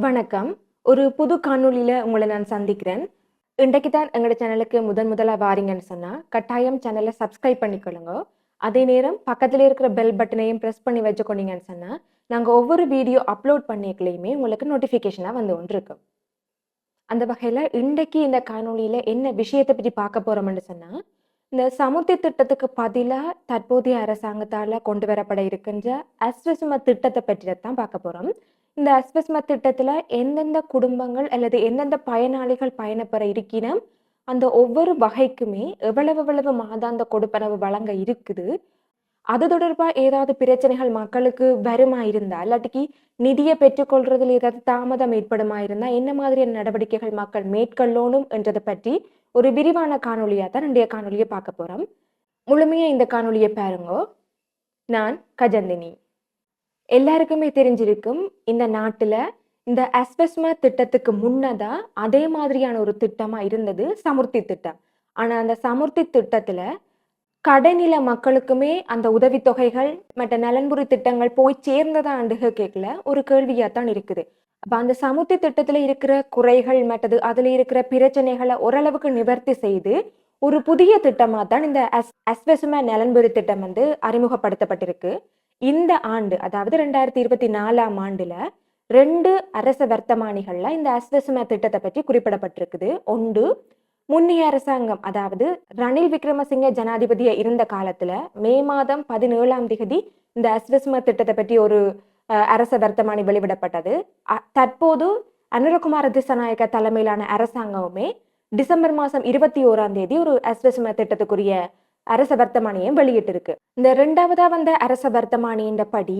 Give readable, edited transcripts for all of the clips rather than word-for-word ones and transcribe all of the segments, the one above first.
வணக்கம். ஒரு புது காணொளியில உங்கள நான் சந்திக்கிறேன். இன்றைக்கு தான் எங்களோட சேனலுக்கு முதலா வாரீங்கன்னு சொன்னா, கட்டாயம் சேனல சப்ஸ்கிரைப் பண்ணிக்கொள்ளுங்க. அதே நேரம் பக்கத்தில இருக்கிற பெல் பட்டனையும் பிரஸ் பண்ணி வச்சுக்கொண்டீங்கன்னு சொன்னா, நாங்க ஒவ்வொரு வீடியோ அப்லோட் பண்ணிக்கலையுமே உங்களுக்கு நோட்டிஃபிகேஷனா வந்து கொண்டிருக்கும். அந்த வகையில இன்றைக்கு இந்த காணொளியில என்ன விஷயத்த பத்தி பார்க்க போறோம்னு சொன்னா, இந்த சமுர்த்தி திட்டத்துக்கு பதிலா தற்போதைய அரசாங்கத்தால கொண்டு வரப்பட இருக்கின்ற அஸ்வசும திட்டத்த பற்றி தான் பார்க்க போறோம். இந்த அஸ்வசும திட்டத்துல எந்தெந்த குடும்பங்கள் அல்லது எந்தெந்த பயனாளிகள் பயணப்பெற இருக்கினம், அந்த ஒவ்வொரு வகைக்குமே எவ்வளவு மாதாந்த கொடுப்பனவு வழங்க இருக்குது. அது தொடர்பா ஏதாவது பிரச்சனைகள் மக்களுக்கு வருமா இருந்தா, இல்லாட்டிக்கு நிதிய பெற்றுக்கொள்றதுல ஏதாவது தாமதம் ஏற்படுமா இருந்தா, என்ன மாதிரியான நடவடிக்கைகள் மக்கள் மேற்கொள்ளணும் என்றத பற்றி ஒரு விரிவான காணொளியா தான் இன்றைய காணொளிய பார்க்க போறோம். முழுமையா இந்த காணொளிய பாருங்கோ. நான் கஜந்தினி. எல்லாருக்குமே தெரிஞ்சிருக்கும், இந்த நாட்டுல இந்த அஸ்வஸ்ம திட்டத்துக்கு முன்னதா அதே மாதிரியான ஒரு திட்டமா இருந்தது சமுர்த்தி திட்டம். ஆனா அந்த சமுர்த்தி திட்டத்துல கடைநில மக்களுக்குமே அந்த உதவித்தொகைகள் மற்ற நலன்புரி திட்டங்கள் போய் சேர்ந்ததான்னு கேட்கல ஒரு கேள்வியாத்தான் இருக்குது. அப்ப அந்த சமுர்த்தி திட்டத்துல இருக்கிற குறைகள் மற்றது அதுல இருக்கிற பிரச்சனைகளை ஓரளவுக்கு நிவர்த்தி செய்து ஒரு புதிய திட்டமா தான் இந்த அஸ்வசும நலன்புரி திட்டம் வந்து அறிமுகப்படுத்தப்பட்டிருக்கு. இந்த ஆண்டு அதாவது 2024ஆம் ஆண்டுல 2 அரச வர்த்தமானிகள்ல இந்த அஸ்வசும திட்டத்தை பற்றி குறிப்பிடப்பட்டிருக்குது. ஒன்று முன்னைய அரசாங்கம் அதாவது ரணில் விக்ரமசிங்க ஜனாதிபதியா இருந்த காலத்துல மே மாதம் 17ஆம் திகதி இந்த அஸ்வசும திட்டத்தை பற்றி ஒரு அரச வர்த்தமானி வெளிவிடப்பட்டது. தற்போது அனுரகுமார திசாநாயக்க தலைமையிலான அரசாங்கமுமே டிசம்பர் மாதம் 21ஆம் தேதி ஒரு அஸ்வசும திட்டத்துக்குரிய அரச வர்த்தமானியை வெளியிட்டிருக்கு. இந்த 2வதா வந்த அரச வர்த்தமானியின் படி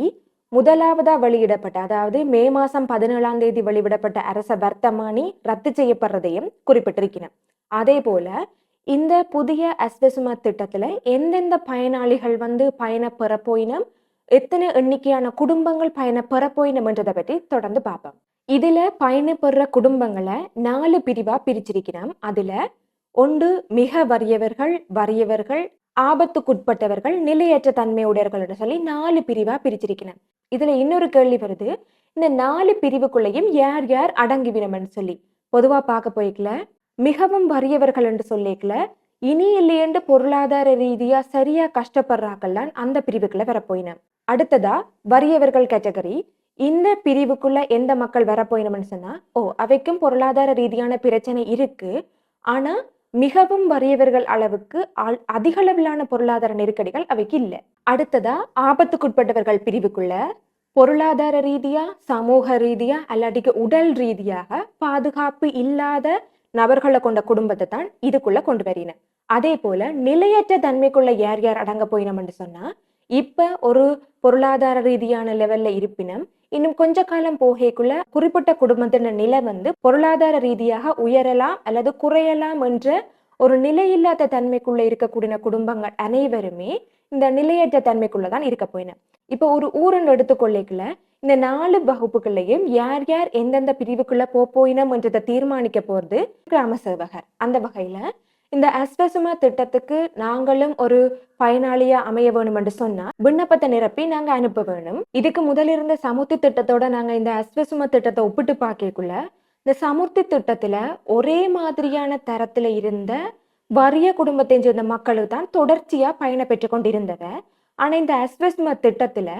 முதலாவதா வெளியிடப்பட்ட அதாவது மே மாதம் 17ஆம் தேதி வெளியிடப்பட்ட அரச வர்த்தமானி ரத்து செய்யப்படுறதையும் குறிப்பிட்டிருக்கிறேன். அதே போல இந்த புதிய அஸ்வசும திட்டத்துல எந்தெந்த பயனாளிகள் வந்து பயணப்பெற போயினம், எத்தனை எண்ணிக்கையான குடும்பங்கள் பயணப்பெற போயினம் என்றதை பற்றி தொடர்ந்து பார்ப்போம். இதுல பயணப்பெற குடும்பங்களை 4 பிரிவா பிரிச்சிருக்கிறோம். அதுல ஒன்று மிக வறியவர்கள், ஆபத்துக்குட்பட்டவர்கள், நிலையற்ற தன்மையுடையவர்கள் என்று சொல்லி 4 பிரிவா பிரிச்சிருக்கிறேன். இதுல இன்னொரு கேள்வி வருது, இந்த 4 பிரிவுக்குள்ளேயும் யார் யார் அடங்குவினம்னு சொல்லி. பொதுவா பார்க்க போய்க்கல மிகவும் வறியவர்கள் என்று சொல்லிக்கல இனி இல்லையென்று பொருளாதார ரீதியா சரியா கஷ்டப்படுறாக்கள்லாம் அந்த பிரிவுக்குள்ள வரப்போயினம். அடுத்ததா வறியவர்கள் கேட்டகரி. இந்த பிரிவுக்குள்ள எந்த மக்கள் வரப்போயினம்னு சொன்னா, அவைக்கும் பொருளாதார ரீதியான பிரச்சனை இருக்கு. ஆனா மிகவும் வறியவர்கள் அளவுக்கு அதிக அளவிலான பொருளாதார நெருக்கடிகள் அவைக்கு இல்லை. அடுத்ததா ஆபத்துக்குட்பட்டவர்கள் பிரிவுக்குள்ள பொருளாதார ரீதியா, சமூக ரீதியா அல்லாட்டிக்கு உடல் ரீதியாக பாதுகாப்பு இல்லாத நபர்களை கொண்ட குடும்பத்தை தான் இதுக்குள்ள கொண்டு வரீன. அதே போல நிலையற்ற தன்மைக்குள்ள யார் யார் அடங்க போயினம்னு சொன்னா, இப்ப ஒரு பொருளாதார ரீதியான லெவல்ல இருப்பினும் இன்னும் கொஞ்ச காலம் போகக்குள்ள குறிப்பிட்ட குடும்பத்தின நிலை வந்து பொருளாதார ரீதியாக உயரலாம் அல்லது குறையலாம் என்ற ஒரு நிலையில்லாத தன்மைக்குள்ள இருக்கக்கூடிய குடும்பங்கள் அனைவருமே இந்த நிலையற்ற தன்மைக்குள்ளதான் இருக்க போயின. இப்ப ஒரு ஊரன் எடுத்துக்கொள்ளைக்குள்ள இந்த 4 வகுப்புகள்லையும் யார் யார் எந்தெந்த பிரிவுக்குள்ள போயினம் என்றதை தீர்மானிக்க போறது கிராம சேவகர். அந்த வகையில இந்த அஸ்வசும திட்டத்துக்கு நாங்களும் ஒரு பயனாளியா அமைய வேணும் என்று சொன்னா விண்ணப்பத்தை நிரப்பி நாங்க அனுப்ப வேணும். இதுக்கு முதல் இருந்த சமுர்த்தி திட்டத்தோட நாங்க இந்த அஸ்வசும திட்டத்தை ஒப்பிட்டு பார்க்கக்குள்ள இந்த சமுர்த்தி திட்டத்துல ஒரே மாதிரியான தரத்துல இருந்த வறிய குடும்பத்தை சேர்ந்த மக்களுக்கு தான் தொடர்ச்சியா பயண பெற்று கொண்டிருந்தவ. ஆனா இந்த அஸ்வசும திட்டத்துல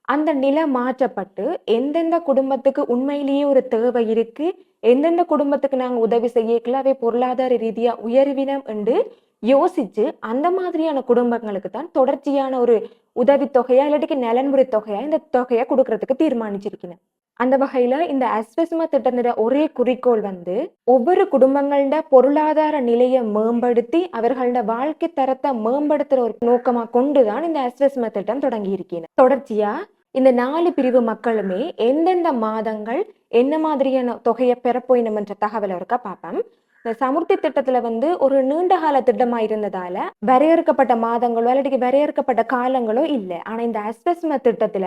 அந்த நிலை மாற்றப்பட்டு எந்தெந்த குடும்பத்துக்கு உண்மையிலேயே ஒரு தேவை இருக்கு, எந்தெந்த குடும்பத்துக்கு நாங்க உதவி செய்யக்கல அவை பொருளாதார ரீதியா உயர்வினம் என்று யோசிச்சு அந்த மாதிரியான குடும்பங்களுக்கு தான் தொடர்ச்சியான ஒரு உதவி தொகையா இல்லாட்டிக்கு நலன்புரி தொகையா இந்த தொகையை கொடுக்கறதுக்கு தீர்மானிச்சிருக்கேன். அந்த வகையில இந்த அஸ்வசும திட்டத்தோட ஒரே குறிக்கோள் வந்து ஒவ்வொரு குடும்பங்களோட பொருளாதார நிலையை மேம்படுத்தி அவர்களோட வாழ்க்கை தரத்தை மேம்படுத்துற ஒரு நோக்கமா கொண்டுதான் இந்த அஸ்வசும திட்டம் தொடங்கி இருக்கேன். தொடர்ச்சியா இந்த 4 பிரிவு மக்களுமே எந்தெந்த மாதங்கள் என்ன மாதிரியான தொகையை பெறப்போயினம் என்ற தகவலை இருக்கா பார்ப்போம். இந்த சமுர்த்தி திட்டத்துல வந்து ஒரு நீண்ட கால திட்டமா இருந்ததால வரையறுக்கப்பட்ட மாதங்களோ அல்லது வரையறுக்கப்பட்ட காலங்களோ இல்லை. ஆனா இந்த அஸ்வசும திட்டத்துல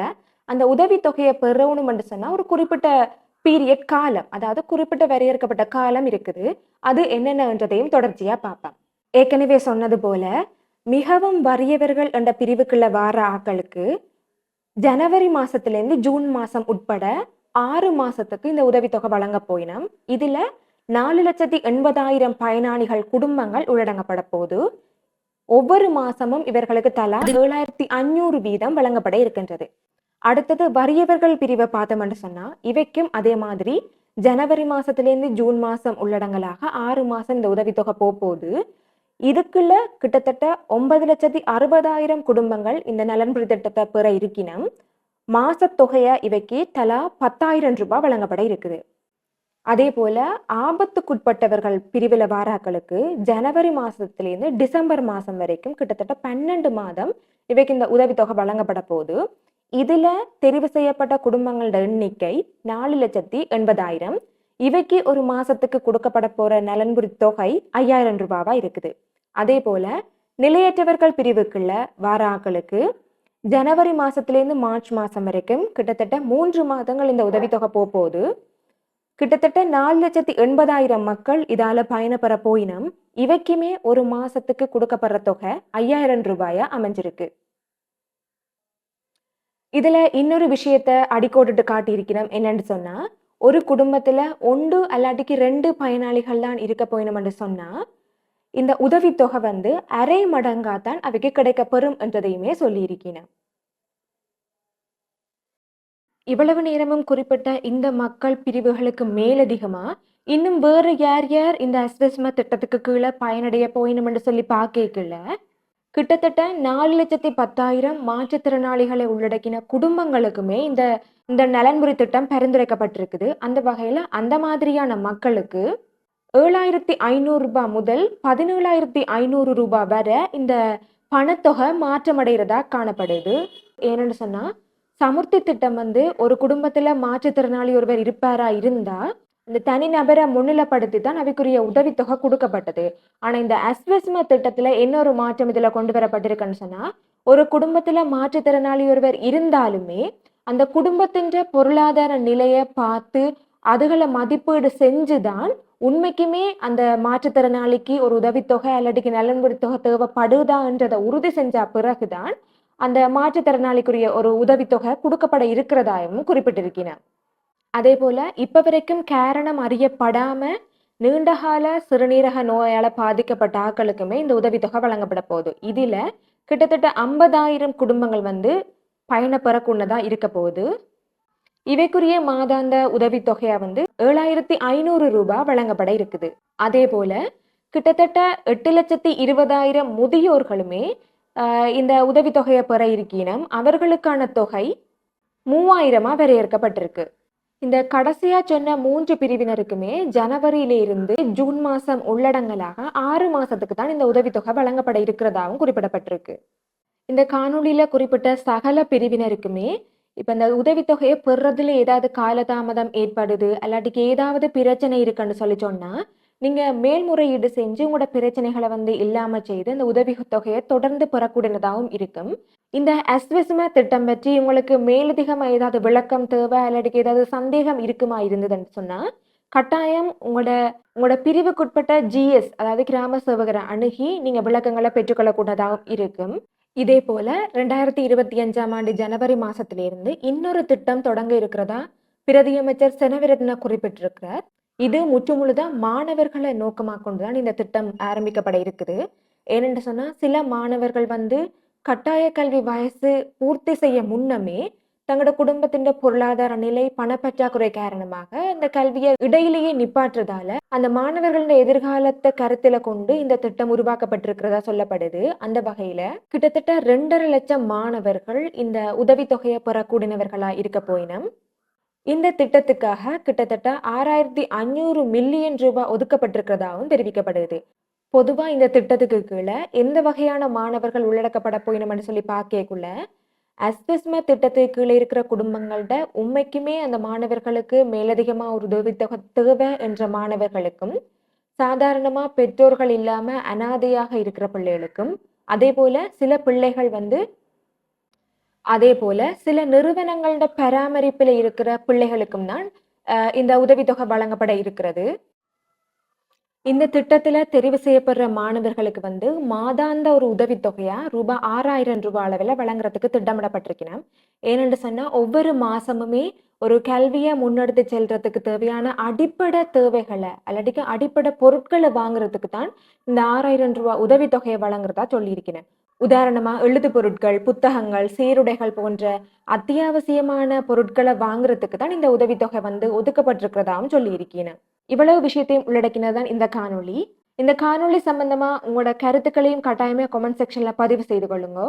அந்த உதவி தொகையை பெறணும் என்று சொன்னா ஒரு குறிப்பிட்ட பீரியட் காலம், அதாவது குறிப்பிட்ட வரையறுக்கப்பட்ட காலம் இருக்குது. அது என்னென்னன்றதையும் தொடர்ச்சியா பார்ப்போம். ஏற்கனவே சொன்னது போல மிகவும் வறியவர்கள் என்ற பிரிவுக்குள்ள வார ஆக்களுக்கு ஜனவரி மாசத்திலிருந்து ஜூன் மாசம் உட்பட 6 மாசத்துக்கு இந்த உதவித்தொகை வழங்க போயினோம். இதுல 4,80,000 பயனாளிகள் குடும்பங்கள் உள்ளடங்கப்பட போது ஒவ்வொரு மாசமும் இவர்களுக்கு தலா 7,500 வீதம் வழங்கப்பட இருக்கின்றது. அடுத்தது வறியவர்கள் பிரிவை பார்த்தோம்னு சொன்னா இவைக்கும் அதே மாதிரி ஜனவரி மாசத்திலேருந்து ஜூன் மாசம் உள்ளடங்கலாக 6 மாசம் இந்த உதவித்தொகை போகுது. இதுக்குள்ள கிட்டத்தட்ட 9,60,000 குடும்பங்கள் இந்த நலன்புரி திட்டத்தை பெற இருக்கினும் மாசத்தொகையா இவைக்கு தலா 10,000 ரூபாய் வழங்கப்பட இருக்குது. அதே போல ஆபத்துக்குட்பட்டவர்கள் பிரிவில் வாராக்களுக்கு ஜனவரி மாசத்திலேருந்து டிசம்பர் மாசம் வரைக்கும் கிட்டத்தட்ட 12 மாதம் இவைக்கு இந்த உதவித்தொகை வழங்கப்பட போது. இதுல தெரிவு செய்யப்பட்ட குடும்பங்களோட எண்ணிக்கை 4,80,000. இவைக்கு ஒரு மாசத்துக்கு கொடுக்கப்பட போற நலன்புரி தொகை 5,000 ரூபாவா இருக்குது. அதே போல நிலையற்றவர்கள் பிரிவுக்குள்ள வாராக்களுக்கு ஜனவரி மாசத்திலேருந்து மார்ச் மாசம் வரைக்கும் கிட்டத்தட்ட 3 மாதங்கள் இந்த உதவித்தொகை போகுது. கிட்டத்தட்ட 4,80,000 மக்கள் இதால பயணப்பெற போயினும் இவைக்குமே ஒரு மாசத்துக்கு கொடுக்கப்படுற தொகை 5,000 ரூபாயா அமைஞ்சிருக்கு. இதுல இன்னொரு விஷயத்த அடிக்கோட்டுட்டு காட்டியிருக்கிறோம். என்னன்னு சொன்னா ஒரு குடும்பத்துல 1 அல்லாட்டிக்கு 2 பயனாளிகள் தான் இருக்க போயினோம்னு சொன்னா இந்த உதவித்தொகை அரை மடங்காத்தான் அவைக்கு கிடைக்க பெறும் என்றதையுமே சொல்லியிருக்கிறேன். இவ்வளவு நேரமும் குறிப்பிட்ட இந்த மக்கள் பிரிவுகளுக்கு மேலதிகமா இன்னும் வேறு யார் யார் இந்த அஸ்வஸ்ம திட்டத்துக்கு கீழே பயனடைய போயினும்னு சொல்லி பார்க்கல கிட்டத்தட்ட 4,10,000 மாற்றுத்திறனாளிகளை உள்ளடக்கின குடும்பங்களுக்குமே இந்த இந்த நலன்புரி திட்டம் பரிந்துரைக்கப்பட்டிருக்குது. அந்த வகையில அந்த மாதிரியான மக்களுக்கு 7,500 ரூபாய் முதல் 17,500 ரூபாய் வரை இந்த பணத்தொகை மாற்றமடைகிறதா காணப்படுது. ஏன்னு சொன்னா சமுர்த்தி திட்டம் ஒரு குடும்பத்துல மாற்றுத்திறனாளி ஒருவர் இருப்பாரா இருந்தா இந்த தனிநபரை முன்னிலைப்படுத்தி தான் அவைக்குரிய உதவித்தொகை கொடுக்கப்பட்டது. ஆனா இந்த அஸ்வஸ்ம திட்டத்துல இன்னொரு மாற்றம் இதுல கொண்டு வரப்பட்டிருக்குன்னு சொன்னா ஒரு குடும்பத்துல மாற்றுத்திறனாளி ஒருவர் இருந்தாலுமே அந்த குடும்பத்தின் பொருளாதார நிலையை பார்த்து அதுகளை மதிப்பீடு செஞ்சுதான் உண்மைக்குமே அந்த மாற்றுத்திறனாளிக்கு ஒரு உதவித்தொகை அல்லது நலன்புரி தொகை தேவைப்படுதான்றதை உறுதி செஞ்ச பிறகுதான் அந்த மாற்றுத்திறனாளிக்குரிய ஒரு உதவித்தொகை கொடுக்கப்பட இருக்கிறதாயும் குறிப்பிட்டிருக்கிறார். அதே போல இப்ப வரைக்கும் காரணம் அறியப்படாம நீண்டகால சிறுநீரக நோயால பாதிக்கப்பட்ட ஆட்களுக்குமே இந்த உதவித்தொகை வழங்கப்பட போகுது. இதுல கிட்டத்தட்ட 50,000 குடும்பங்கள் பயணப்பெறக்குள்ளதா இருக்க போகுது. இவைக்குரிய மாதாந்த உதவித்தொகையா 7,500 ரூபாய் வழங்கப்பட இருக்குது. அதே போல கிட்டத்தட்ட 8,20,000 முதியோர்களுமே இந்த உதவித்தொகையை பெற இருக்கினும் அவர்களுக்கான தொகை 3,000 வரையறுக்கப்பட்டிருக்கு. இந்த கடைசியா சொன்ன 3 பிரிவினருக்குமே ஜனவரியிலிருந்து ஜூன் மாசம் உள்ளடங்கலாக 6 மாசத்துக்கு தான் இந்த உதவித்தொகை வழங்கப்பட இருக்கிறதாகவும் குறிப்பிடப்பட்டிருக்கு. இந்த காணொலியில குறிப்பிட்ட சகல பிரிவினருக்குமே இப்ப இந்த உதவித்தொகையை பெறுறதுல ஏதாவது காலதாமதம் ஏற்படுது அல்லாட்டிக்கு ஏதாவது பிரச்சனை இருக்குன்னு சொல்லி சொன்னா நீங்க மேல்முறையீடு செஞ்சு உங்களோட பிரச்சனைகளை இல்லாம செய்து இந்த உதவித்தொகையை தொடர்ந்து பெறக்கூடியதாகவும் இருக்கும். இந்த அஸ்வஸ்ம திட்டம் பற்றி உங்களுக்கு மேலதிகமா ஏதாவது விளக்கம் தேவை அல்லது ஏதாவது சந்தேகம் இருக்குமா இருந்ததுன்னு சொன்னா கட்டாயம் உங்களோட பிரிவுக்குட்பட்ட GS அதாவது கிராம சேவகரை அணுகி நீங்க விளக்கங்களை பெற்றுக்கொள்ளக்கூடதாகவும் இருக்கும். இதே போல 2025ஆம் ஆண்டு ஜனவரி மாசத்திலிருந்து இன்னொரு திட்டம் தொடங்க இருக்கிறதா பிரதியமைச்சர் செனவிரத்ன குறிப்பிட்டிருக்கிறார். இது முற்றுமுழுதா மாணவர்களை நோக்கமாக கொண்டுதான் இந்த திட்டம் ஆரம்பிக்கப்பட இருக்குது. ஏனென்று சொன்னா சில மாணவர்கள் கட்டாய கல்வி வயசு பூர்த்தி செய்ய முன்னமே தங்களோட குடும்பத்தின் பொருளாதார நிலை பணப்பற்றாக்குறை காரணமாக இந்த கல்வியை இடையிலேயே நிப்பாற்றுறதால அந்த மாணவர்களின் எதிர்காலத்தை கருத்துல கொண்டு இந்த திட்டம் உருவாக்கப்பட்டிருக்கிறதா சொல்லப்படுது. அந்த வகையில கிட்டத்தட்ட 2,5 லட்சம் மாணவர்கள் இந்த உதவித்தொகையை பெறக்கூடியவர்களா இருக்க போயினும் இந்த திட்டத்துக்காக கிட்டத்தட்ட 6,500 மில்லியன் ரூபாய் ஒதுக்கப்பட்டிருக்கிறதாகவும் தெரிவிக்கப்படுது. பொதுவா இந்த திட்டத்துக்கு கீழே எந்த வகையான மாணவர்கள் உள்ளடக்கப்பட போயினோம்னு சொல்லி பார்க்கக்குள்ள அஸ்வஸ்ம திட்டத்துக்கு கீழே இருக்கிற குடும்பங்கள்ட உண்மைக்குமே அந்த மாணவர்களுக்கு மேலதிகமா ஒரு உதவித்தொகை தேவை என்ற மாணவர்களுக்கும் சாதாரணமா பெற்றோர்கள் இல்லாம அனாதையாக இருக்கிற பிள்ளைகளுக்கும் அதே போல சில நிறுவனங்களோட பராமரிப்பில் இருக்கிற பிள்ளைகளுக்கும் தான் இந்த உதவித்தொகை வழங்கப்பட இருக்கிறது. இந்த திட்டத்துல தெரிவு செய்யப்படுற மாணவர்களுக்கு வந்து மாதாந்த ஒரு உதவித்தொகையா ரூபாய் 6,000 அளவுல வழங்குறதுக்கு திட்டமிடப்பட்டிருக்கிறேன். ஏனென்று சொன்னா ஒவ்வொரு மாசமுமே ஒரு கல்வியை முன்னெடுத்து செல்றதுக்கு தேவையான அடிப்படை தேவைகளை அல்லாட்டிக்கு அடிப்படை பொருட்களை வாங்குறதுக்கு தான் இந்த 6,000 உதவித்தொகையை வழங்குறதா சொல்லியிருக்கிறேன். உதாரணமா எழுது பொருட்கள், புத்தகங்கள், சீருடைகள் போன்ற அத்தியாவசியமான பொருட்களை வாங்குறதுக்கு தான் இந்த உதவித்தொகை வந்து ஒதுக்கப்பட்டிருக்கிறதாவும் சொல்லியிருக்கிறேன். இவ்வளவு விஷயத்தையும் உள்ளடக்கினதுதான் இந்த காணொளி. இந்த காணொளி சம்பந்தமா உங்களோட கருத்துக்களையும் கட்டாயமே கமெண்ட் செக்ஷன்ல பதிவு செய்து கொள்ளுங்க.